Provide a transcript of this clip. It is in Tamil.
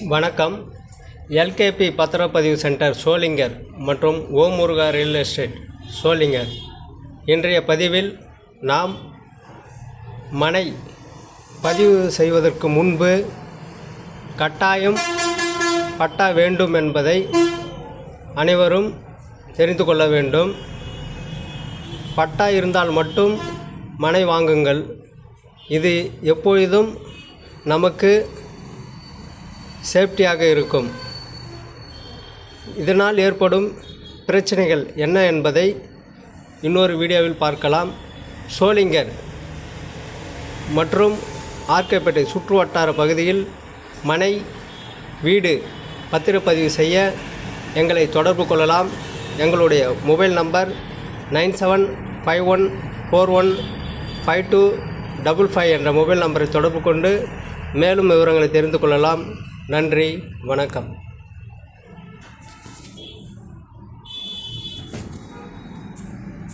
வணக்கம். எல்கேபி பத்திரப்பதிவு சென்டர் சோளிங்கர் மற்றும் ஓம் முருகா ரியல் எஸ்டேட் சோளிங்கர். இன்றைய பதிவில் நாம் மனை பதிவு செய்வதற்கு முன்பு கட்டாயம் பட்டா வேண்டும் என்பதை அனைவரும் தெரிந்து கொள்ள வேண்டும். பட்டா இருந்தால் மட்டும் மனை வாங்குங்கள். இது எப்பொழுதும் நமக்கு சேஃப்டியாக இருக்கும். இதனால் ஏற்படும் பிரச்சனைகள் என்ன என்பதை இன்னொரு வீடியோவில் பார்க்கலாம். சோளிங்கர் மற்றும் ஆர்கேபேட்டை சுற்று வட்டார பகுதியில் மனை வீடு பத்திரப்பதிவு செய்ய எங்களை தொடர்பு கொள்ளலாம். எங்களுடைய மொபைல் நம்பர் 9751415255 என்ற மொபைல் நம்பரை தொடர்பு கொண்டு மேலும் விவரங்களை தெரிந்து கொள்ளலாம். நன்றி, வணக்கம்.